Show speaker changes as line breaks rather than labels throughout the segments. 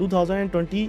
2020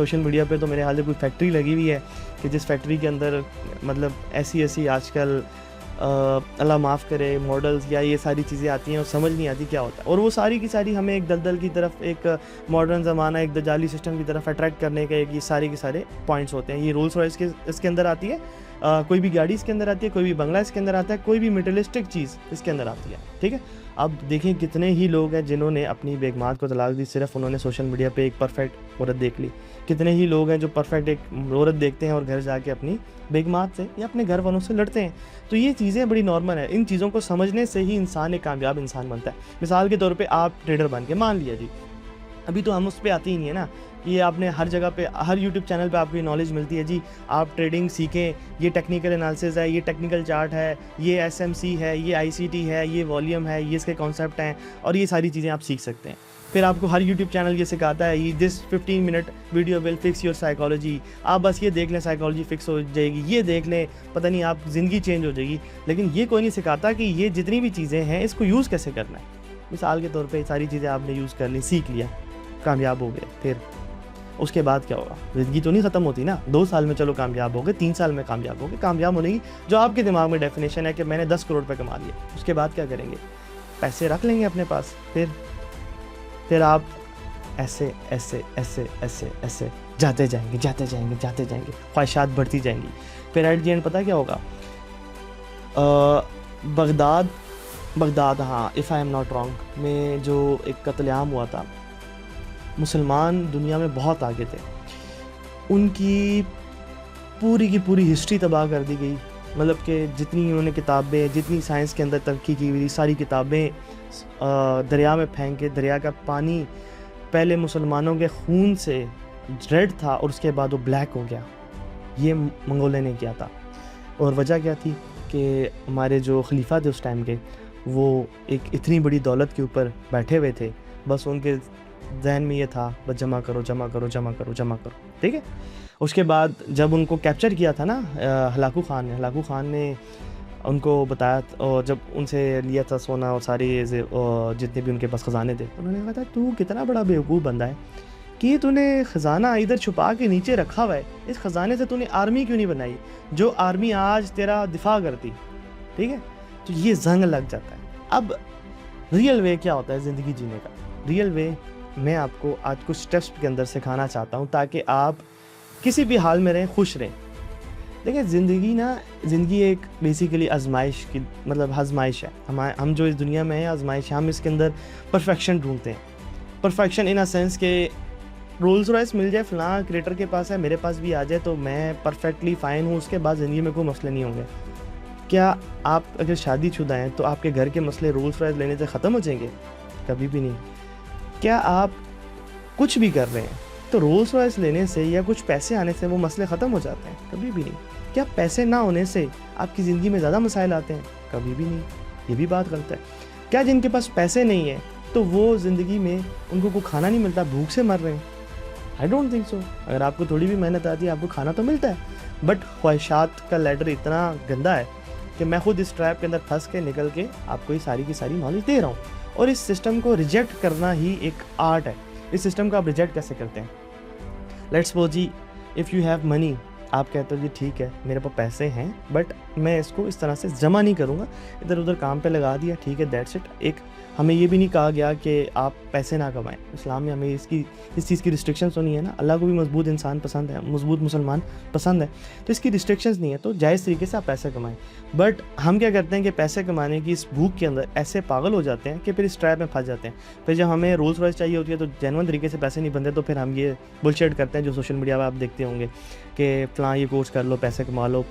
social media پہ تو میرے خیال سے کوئی فیکٹری لگی ہوئی ہے کہ جس فیکٹری کے اندر مطلب ایسی آج کل اللہ معاف کرے ماڈلز یا یہ ساری چیزیں آتی ہیں اور سمجھ نہیں آتی کیا ہوتا ہے، اور وہ ساری کی ساری ہمیں ایک دلدل کی طرف، ایک ماڈرن زمانہ، ایک دجالی سسٹم کی طرف اٹریکٹ کرنے کا ایک یہ سارے کے سارے پوائنٹس ہوتے ہیں. یہ رولس رائس کے اس کے اندر آتی ہے، کوئی بھی گاڑی اس کے اندر آتی ہے، کوئی بھی بنگلہ اس کے اندر آتا ہے، کوئی بھی میٹلسٹک چیز اس کے اندر آتی ہے. ٹھیک ہے، اب دیکھیں کتنے ہی لوگ ہیں جنہوں نے اپنی بیگمات کو طلاق دی صرف انہوں نے سوشل میڈیا پہ ایک پرفیکٹ عورت دیکھ لی. کتنے ہی لوگ ہیں جو پرفیکٹ ایک عورت دیکھتے ہیں اور گھر جا کے اپنی بیگمات سے یا اپنے گھر والوں سے لڑتے ہیں. تو یہ چیزیں بڑی نارمل ہیں. ان چیزوں کو سمجھنے سے ہی انسان ایک کامیاب انسان بنتا ہے. مثال کے طور پہ آپ ٹریڈر بن کے مان لیا جی، ابھی تو ہم اس پہ آتی ہی نہیں ہے نا، یہ آپ نے ہر جگہ پہ ہر یوٹیوب چینل پہ آپ کو یہ نالج ملتی ہے جی، آپ ٹریڈنگ سیکھیں، یہ ٹیکنیکل انالیسز ہے، یہ ٹیکنیکل چارٹ ہے، یہ SMC ہے، یہ ICT ہے، یہ والیوم ہے، یہ اس کے کانسیپٹ ہیں، اور یہ ساری چیزیں آپ سیکھ سکتے ہیں. پھر آپ کو ہر یوٹیوب چینل یہ سکھاتا ہے یہ دس 15 minute video will fix your psychology, آپ بس یہ دیکھ لیں سائیکالوجی فکس ہو جائے گی، یہ دیکھ لیں پتہ نہیں آپ زندگی چینج ہو جائے گی. لیکن یہ کوئی نہیں سکھاتا کہ یہ جتنی بھی چیزیں ہیں اس کو یوز کیسے کرنا ہے. مثال کے طور پہ ساری چیزیں آپ نے یوز کر لی، سیکھ لیا، کامیاب ہو گئے، پھر اس کے بعد کیا ہوگا؟ زندگی تو نہیں ختم ہوتی نا. 2 سال میں چلو کامیاب ہو گئے، 3 سال میں کامیاب ہو گئے. کامیاب ہونے کی جو آپ کے دماغ میں ڈیفینیشن ہے کہ میں نے 10 کروڑ روپے کما لیے، اس کے بعد کیا کریں گے؟ پیسے رکھ لیں گے اپنے پاس. پھر آپ ایسے ایسے ایسے ایسے ایسے جاتے جائیں گے، خواہشات بڑھتی جائیں گی. پھر ایٹ دی اینڈ پتہ کیا ہوگا؟ بغداد ہاں if I am not wrong میں جو ایک قتل عام ہوا تھا، مسلمان دنیا میں بہت آگے تھے، ان کی پوری ہسٹری تباہ کر دی گئی. مطلب کہ جتنی انہوں نے کتابیں، جتنی سائنس کے اندر ترقی کی ہوئی ساری کتابیں دریا میں پھینک کے، دریا کا پانی پہلے مسلمانوں کے خون سے ریڈ تھا اور اس کے بعد وہ بلیک ہو گیا. یہ منگولوں نے کیا تھا. اور وجہ کیا تھی کہ ہمارے جو خلیفہ تھے اس ٹائم کے، وہ ایک اتنی بڑی دولت کے اوپر بیٹھے ہوئے تھے، بس ان کے ذہن میں یہ تھا بس جمع کرو. ٹھیک ہے، اس کے بعد جب ان کو کیپچر کیا تھا نا ہلاکو خان نے ان کو بتایا، اور جب ان سے لیا تھا سونا اور سارے جتنے بھی ان کے پاس خزانے تھے، انہوں نے کہا تھا تو کتنا بڑا بیوقوف بندہ ہے کہ تو نے خزانہ ادھر چھپا کے نیچے رکھا ہوا ہے، اس خزانے سے تو نے آرمی کیوں نہیں بنائی جو آرمی آج تیرا دفاع کرتی. ٹھیک ہے، تو یہ زنگ لگ جاتا ہے. اب ریئل وے کیا ہوتا ہے زندگی جینے کا؟ ریئل وے میں آپ کو آج کچھ اسٹیپس کے اندر سکھانا چاہتا ہوں تاکہ آپ کسی بھی حال میں رہیں، خوش رہیں. دیکھیں زندگی ایک بیسیکلی آزمائش کی آزمائش ہے. ہم جو اس دنیا میں ہیں آزمائش ہے. ہم اس کے اندر پرفیکشن ڈھونڈتے ہیں. پرفیکشن ان اے سینس کہ رولز رائس مل جائے، فلاں کریٹر کے پاس ہے، میرے پاس بھی آ جائے تو میں پرفیکٹلی فائن ہوں، اس کے بعد زندگی میں کوئی مسئلے نہیں ہوں گے. کیا آپ اگر شادی شدہ ہیں تو آپ کے گھر کے مسئلے رولز رائس لینے سے ختم ہو جائیں گے؟ کبھی بھی نہیں. کیا آپ کچھ بھی کر رہے ہیں تو رولز رائس لینے سے یا کچھ پیسے آنے سے وہ مسئلے ختم ہو جاتے ہیں؟ کبھی بھی نہیں. کیا پیسے نہ ہونے سے آپ کی زندگی میں زیادہ مسائل آتے ہیں؟ کبھی بھی نہیں. یہ بھی بات غلط ہے. کیا جن کے پاس پیسے نہیں ہیں تو وہ زندگی میں ان کو کوئی کھانا نہیں ملتا، بھوک سے مر رہے ہیں؟ I don't think so. اگر آپ کو تھوڑی بھی محنت آتی ہے آپ کو کھانا تو ملتا ہے. بٹ خواہشات کا لیڈر اتنا گندا ہے کہ میں خود اس ٹریپ کے اندر پھنس کے نکل کے آپ کو یہ ساری کی ساری نالج دے رہا ہوں. اور اس سسٹم کو ریجیکٹ کرنا ہی ایک آرٹ ہے. اس سسٹم کو آپ ریجیکٹ کیسے کرتے ہیں؟ Let's suppose ji if you have money, آپ کہتے ہو جی ٹھیک ہے میرے پاس پیسے ہیں بٹ میں اس کو اس طرح سے جمع نہیں کروں گا، ادھر ادھر کام پہ لگا دیا، ٹھیک ہے دیٹس اٹ. ایک ہمیں یہ بھی نہیں کہا گیا کہ آپ پیسے نہ کمائیں. اسلام میں ہمیں اس چیز کی ریسٹرکشنز تو نہیں ہے نا. اللہ کو بھی مضبوط انسان پسند ہے، مضبوط مسلمان پسند ہے، تو اس کی ریسٹرکشنز نہیں ہے. تو جائز طریقے سے آپ پیسے کمائیں. بٹ ہم کیا کرتے ہیں کہ پیسے کمانے کی اس بھوک کے اندر ایسے پاگل ہو جاتے ہیں کہ پھر اس ٹریپ میں پھنس جاتے ہیں. پھر جب ہمیں رولز رائس چاہیے ہوتی ہے تو جینوئن طریقے سے پیسے نہیں بنتے، تو پھر ہم یہ بلشٹ کرتے ہیں جو سوشل میڈیا پہ آپ دیکھتے ہوں گے کہ فلاں یہ کورس کر لو، پیسے کما لو،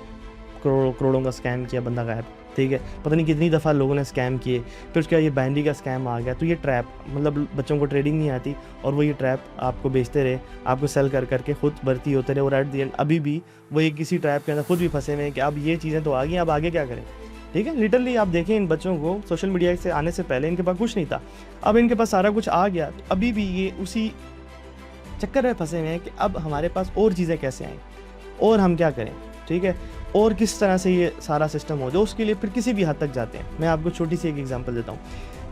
کروڑوں کا اسکیم کیا، بندہ غائب. ٹھیک ہے، پتہ نہیں کتنی دفعہ لوگوں نے اسکیم کیے. پھر اس کے بعد یہ بائنڈری کا اسکیم آ گیا. تو یہ ٹریپ بچوں کو ٹریڈنگ نہیں آتی اور وہ یہ ٹریپ آپ کو بیچتے رہے، آپ کو سیل کر کے خود بھرتی ہوتے رہے، اور ایٹ دی اینڈ ابھی بھی وہ ایک کسی ٹریپ کے اندر خود بھی پھنسے ہوئے ہیں کہ اب یہ چیزیں تو آ گئی، اب آگے کیا کریں. ٹھیک ہے، لٹرلی آپ دیکھیں ان بچوں کو سوشل میڈیا سے آنے سے پہلے ان کے پاس کچھ نہیں تھا، اب ان کے پاس سارا کچھ آ گیا. ابھی بھی یہ اسی چکر میں پھنسے ہوئے ہیں کہ اب ہمارے پاس اور چیزیں کیسے آئیں اور ہم کیا کریں. ٹھیک ہے، اور کس طرح سے یہ سارا سسٹم ہو جائے، اس کے لیے پھر کسی بھی حد تک جاتے ہیں. میں آپ کو چھوٹی سی ایک ایگزامپل دیتا ہوں.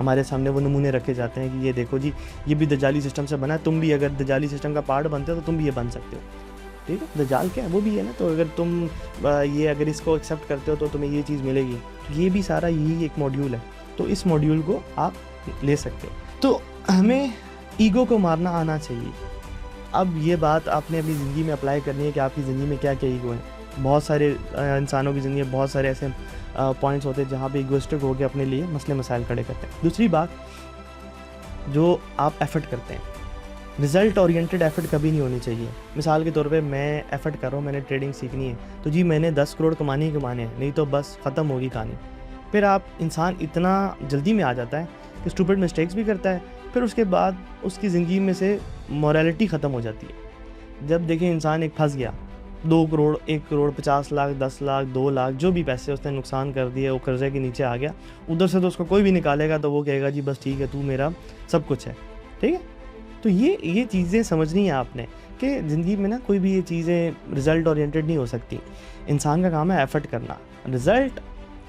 ہمارے سامنے وہ نمونے رکھے جاتے ہیں کہ یہ دیکھو جی یہ بھی دجالی سسٹم سے بنا ہے, تم بھی اگر دجالی سسٹم کا پارٹ بنتے ہو تو تم بھی یہ بن سکتے ہو. ٹھیک ہے, دجال کیا ہے وہ بھی ہے نا, تو اگر تم یہ اگر اس کو ایکسیپٹ کرتے ہو تو تمہیں یہ چیز ملے گی. یہ بھی سارا یہی ایک ماڈیول ہے, تو اس ماڈیول کو آپ لے سکتے ہیں. تو ہمیں ایگو کو مارنا آنا چاہیے. اب یہ بات آپ نے اپنی زندگی میں اپلائی کرنی ہے کہ آپ کی زندگی میں کیا کیا ایگو ہیں. بہت سارے انسانوں کی زندگی میں بہت سارے ایسے پوائنٹس ہوتے ہیں جہاں پہ ایگوسٹک ہو کے اپنے لیے مسئلے مسائل کھڑے کرتے ہیں. دوسری بات, جو آپ ایفرٹ کرتے ہیں, رزلٹ اورینٹڈ ایفرٹ کبھی نہیں ہونی چاہیے. مثال کے طور پہ میں ایفرٹ کر رہا ہوں, میں نے ٹریڈنگ سیکھنی ہے, تو جی میں نے 10 کروڑ کمانے ہیں, نہیں تو بس ختم ہوگی کہانی. پھر آپ انسان اتنا جلدی میں آ جاتا ہے کہ اسٹوپڈ مسٹیکس بھی کرتا ہے, پھر اس کے بعد اس کی زندگی میں سے مورالٹی ختم ہو جاتی ہے. جب دیکھیں انسان ایک پھنس گیا, 2 کروڑ 1 کروڑ 50 لاکھ 10 لاکھ 2 لاکھ جو بھی پیسے اس نے نقصان کر دیے, وہ قرضے کے نیچے آ گیا, ادھر سے تو اس کو کوئی بھی نکالے گا تو وہ کہے گا جی بس ٹھیک ہے تو میرا سب کچھ ہے. ٹھیک ہے, تو یہ چیزیں سمجھنی ہیں آپ نے کہ زندگی میں نا کوئی بھی یہ چیزیں رزلٹ اورینٹڈ نہیں ہو سکتی. انسان کا کام ہے ایفرٹ کرنا, رزلٹ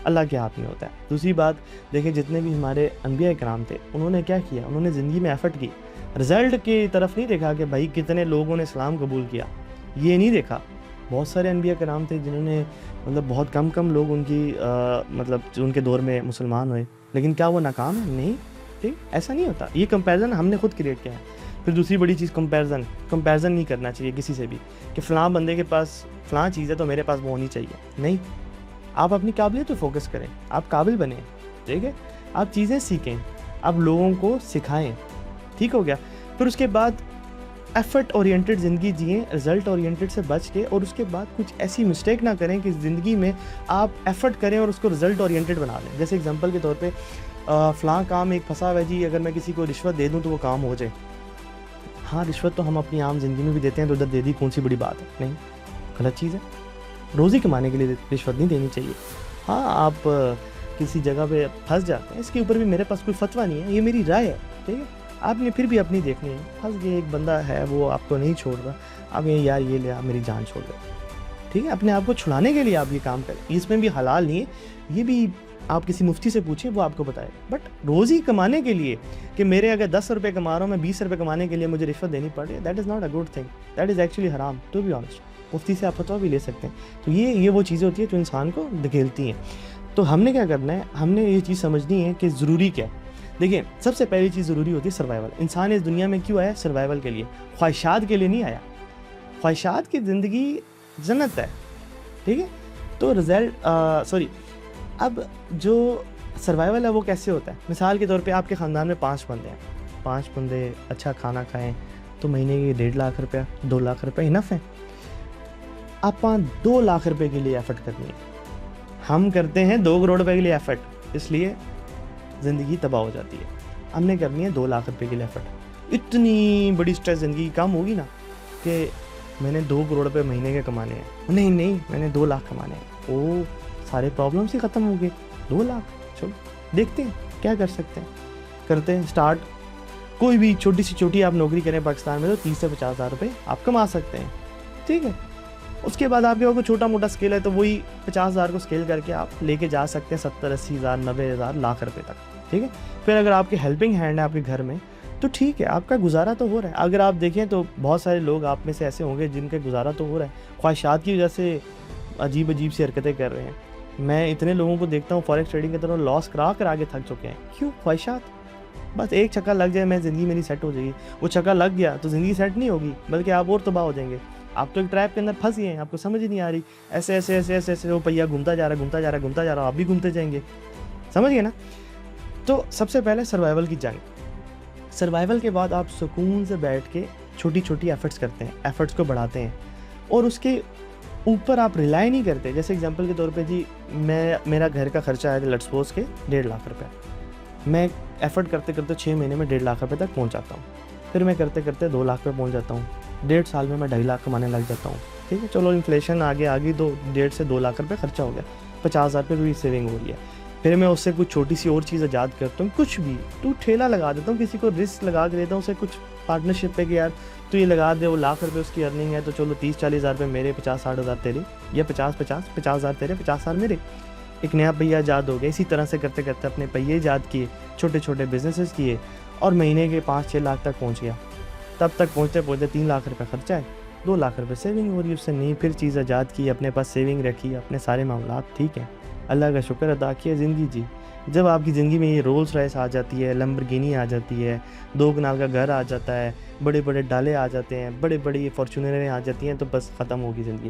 اللہ کے ہاتھ میں ہوتا ہے. دوسری بات دیکھیں, جتنے بھی ہمارے انبیاء کرام تھے انہوں نے کیا کیا, انہوں نے زندگی میں ایفرٹ کی. رزلٹ کی طرف نہیں دیکھا کہ بھائی کتنے لوگوں نے اسلام قبول کیا, یہ نہیں دیکھا. بہت سارے انبیاء کرام تھے جنہوں نے مطلب بہت کم لوگ ان کی مطلب ان کے دور میں مسلمان ہوئے, لیکن کیا وہ ناکام ہے؟ نہیں. ٹھیک, ایسا نہیں ہوتا. یہ کمپیریزن ہم نے خود کریٹ کیا ہے. پھر دوسری بڑی چیز کمپیریزن نہیں کرنا چاہیے کسی سے بھی کہ فلاں بندے کے پاس فلاں چیز ہے تو میرے پاس وہ ہونی چاہیے. نہیں, آپ اپنی قابلیت پہ فوکس کریں, آپ قابل بنیں. ٹھیک ہے, آپ چیزیں سیکھیں, آپ لوگوں کو سکھائیں. ٹھیک ہو گیا. پھر اس کے بعد ایفرٹ اورینٹڈ زندگی جئیں, رزلٹ اورینٹڈ سے بچ کے, اور اس کے بعد کچھ ایسی مسٹیک نہ کریں کہ زندگی میں آپ ایفرٹ کریں اور اس کو رزلٹ اورینٹڈ بنا لیں. جیسے اگزامپل کے طور پہ فلاں کام ایک پھنسا ہوا ہے جی, اگر میں کسی کو رشوت دے دوں تو وہ کام ہو جائے. ہاں, رشوت تو ہم اپنی عام زندگی میں بھی دیتے ہیں, تو ادھر دے دی کون سی بڑی بات ہے؟ نہیں, غلط چیز ہے. روزی کمانے کے لیے رشوت نہیں دینی چاہیے. ہاں, آپ کسی جگہ پہ پھنس جاتے ہیں, اس کے اوپر بھی میرے پاس کوئی فتویٰ نہیں ہے, یہ میری رائے ہے. ٹھیک ہے, آپ نے پھر بھی اپنی دیکھنی ہے. پھنس گئے, ایک بندہ ہے وہ آپ کو نہیں چھوڑ رہا, آپ یہ یار یہ لے, آپ میری جان چھوڑ دو. ٹھیک ہے, اپنے آپ کو چھڑانے کے لیے آپ یہ کام کریں. اس میں بھی حلال نہیں ہے, یہ بھی آپ کسی مفتی سے پوچھیں, وہ آپ کو بتائے. بٹ روزی کمانے کے لیے کہ میرے اگر 10 روپے کما رہا ہوں, میں 20 روپے کمانے کے لیے مجھے رشوت دینی پڑ رہی ہے, that is not a good thing, that is actually حرام ٹو بی آنیسٹ. مفتی سے آپ فتویٰ بھی لے سکتے ہیں. تو یہ وہ چیزیں ہوتی ہیں جو انسان کو دھکیلتی ہیں. تو ہم نے کیا کرنا ہے, ہم نے یہ چیز سمجھنی ہے کہ ضروری کیا ہے. دیکھیں, سب سے پہلی چیز ضروری ہوتی ہے سروائیول. انسان اس دنیا میں کیوں آیا؟ سروائیول کے لیے, خواہشات کے لیے نہیں آیا. خواہشات کی زندگی جنت ہے. ٹھیک ہے, تو اب جو سروائیول ہے وہ کیسے ہوتا ہے؟ مثال کے طور پہ آپ کے خاندان میں 5 بندے ہیں, 5 بندے اچھا کھانا کھائیں تو مہینے کے 1.5 لاکھ روپیہ 2 لاکھ روپے انف ہیں. آپ 2 لاکھ روپے کے لیے ایفرٹ کرنی ہے. ہم کرتے ہیں 2 کروڑ روپے کے لیے ایفرٹ, اس لیے زندگی تباہ ہو جاتی ہے. ہم نے کرنی ہے 2 لاکھ روپے کے لیے ایفرٹ. اتنی بڑی اسٹریس زندگی کم ہوگی نا کہ میں نے 2 کروڑ روپے مہینے کے کمانے ہیں, نہیں میں نے 2 لاکھ کمانے ہیں. او, سارے پرابلمس ہی ختم ہو گئے. 2 لاکھ, چلو دیکھتے ہیں کیا کر سکتے ہیں. کرتے ہیں اسٹارٹ. کوئی بھی چھوٹی آپ نوکری کریں پاکستان میں تو 30 سے 50 ہزار روپے آپ کما سکتے ہیں. ٹھیک ہے, اس کے بعد آپ کے کوئی چھوٹا موٹا اسکیل ہے تو وہی 50 ہزار کو اسکیل کر کے آپ لے کے جا سکتے ہیں 70 80 ہزار 90 ہزار لاکھ روپے تک. ٹھیک ہے, پھر اگر آپ کے ہیلپنگ ہینڈ ہے آپ کے گھر میں تو ٹھیک ہے, آپ کا گزارا تو ہو رہا ہے. اگر آپ دیکھیں تو بہت سارے لوگ آپ میں سے ایسے ہوں گے جن کا گزارا تو ہو رہا ہے, خواہشات کی وجہ سے عجیب سی حرکتیں کر رہے ہیں. میں اتنے لوگوں کو دیکھتا ہوں فوریکس ٹریڈنگ کے طرف لاس کرا کے تھک چکے ہیں. کیوں؟ خواہشات. بس ایک چکا لگ جائے میں زندگی میری سیٹ ہو جائے گی. وہ چکا لگ گیا تو زندگی سیٹ نہیں ہوگی بلکہ آپ اور تباہ ہو جائیں گے. آپ تو ایک ٹریپ کے اندر پھنس گئے ہیں, آپ کو سمجھ ہی نہیں آ رہی. ایسے وہ پہیا گھومتا جا رہا, آپ بھی گھومتے جائیں گے. سمجھ گئے نا. تو سب سے پہلے سروائیول کی جنگ. سروائیول کے بعد آپ سکون سے بیٹھ کے چھوٹی ایفرٹس کرتے ہیں, ایفرٹس کو بڑھاتے ہیں, اور اس کے اوپر آپ ریلائی نہیں کرتے. جیسے اگزامپل کے طور پہ جی میرا گھر کا خرچہ ہے لیٹس سپوز کے 1.5 لاکھ روپے. میں ایفرٹ کرتے 6 مہینے میں 1.5 لاکھ روپے تک پہنچ جاتا ہوں. پھر میں کرتے 2 لاکھ پہ پہنچ جاتا ہوں. 1.5 سال میں 2.5 لاکھ کمانے لگ جاتا ہوں. ٹھیک ہے, چلو انفلیشن آگے تو 1.5 سے 2 لاکھ روپے خرچہ ہو گیا, 50 ہزار روپے بھی سیونگ ہو گئی ہے. پھر میں اس سے کچھ چھوٹی سی اور چیز ایجاد کرتا ہوں, کچھ بھی تو ٹھیلا لگا دیتا ہوں, کسی کو رسک لگا کے دیتا ہوں, اسے کچھ پارٹنرشپ پہ کہ یار تو یہ لگا دے, وہ 1 لاکھ روپے اس کی ارننگ ہے تو چلو 30-40 ہزار روپے میرے, 50-60 ہزار تیرے, یا 50 ہزار تیرے 50 ہزار میرے. ایک نیا پہیہ ایجاد ہو گیا. اسی طرح سے کرتے کرتے اپنے پہیے ایجاد کیے, چھوٹے چھوٹے بزنسز کیے, اور مہینے کے 5-6 لاکھ تک پہنچ گیا. تب تک پہنچتے پہنچتے 3 لاکھ روپے خرچہ ہے, 2 لاکھ روپے سیونگ ہو رہی ہے اس سے. نہیں, پھر چیز ایجاد کی, اپنے پاس سیونگ رکھی, اپنے سارے معاملات ٹھیک ہیں, اللہ کا شکر ادا کیا, زندگی جی. جب آپ کی زندگی میں یہ رولس رائس آ جاتی ہے, لمبرگینی آ جاتی ہے, 2 کنال کا گھر آ جاتا ہے, بڑے بڑے ڈالے آ جاتے ہیں, بڑے بڑی فارچونریں آ جاتی ہیں, تو بس ختم ہوگی زندگی.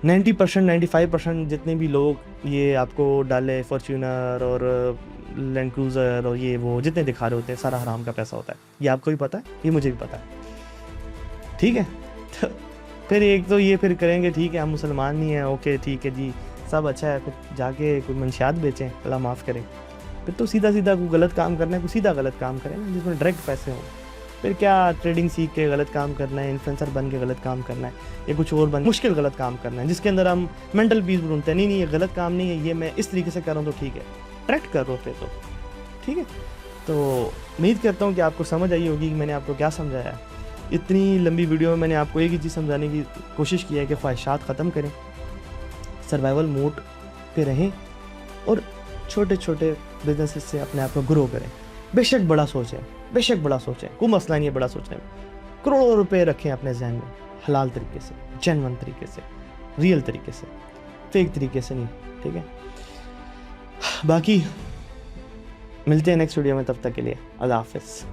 90% 95% جتنے بھی لوگ یہ آپ کو ڈالے, فارچونر اور لینڈ کروزر اور یہ وہ جتنے دکھا رہے ہوتے ہیں, سارا حرام کا پیسہ ہوتا ہے. یہ آپ کو بھی پتہ ہے, یہ مجھے بھی پتہ ہے, ٹھیک ہے. پھر ایک تو یہ پھر کریں گے ٹھیک ہے ہم مسلمان نہیں ہیں, اوکے ٹھیک ہے جی سب اچھا ہے, پھر جا کے کوئی منشیات بیچیں, اللہ معاف کرے. پھر تو سیدھا کوئی غلط کام کرنا ہے, کوئی سیدھا غلط کام کریں نا جس میں ڈائریکٹ پیسے ہوں. پھر کیا ٹریڈنگ سیکھ کے غلط کام کرنا ہے, انفلوئنسر بن کے غلط کام کرنا ہے, یا کچھ اور مشکل غلط کام کرنا ہے جس کے اندر ہم مینٹل پیس ڈھونڈتے ہیں. نہیں یہ غلط کام نہیں ہے, یہ میں اس طریقے سے کر رہا ہوں تو ٹھیک ہے, ڈائریکٹ کر رہا ہوں پھر تو ٹھیک ہے. تو امید کرتا ہوں کہ آپ کو سمجھ آئی ہوگی کہ میں نے آپ کو کیا سمجھایا ہے. اتنی لمبی ویڈیو میں نے آپ کو ایک ہی چیز سمجھانے کی کوشش کی ہے کہ خواہشات ختم کریں, سروائیول موڈ پہ رہیں, اور چھوٹے چھوٹے بزنسز سے اپنے آپ کو گرو کریں. بے شک بڑا سوچیں, بے شک بڑا سوچیں, کوئی مسئلہ نہیں ہے بڑا سوچنے میں. کروڑوں روپے رکھیں اپنے ذہن میں, حلال طریقے سے, جینوئن طریقے سے, ریئل طریقے سے, فیک طریقے سے نہیں, ٹھیک ہے. باقی ملتے ہیں نیکسٹ ویڈیو میں, تب تک کے لیے اللہ حافظ.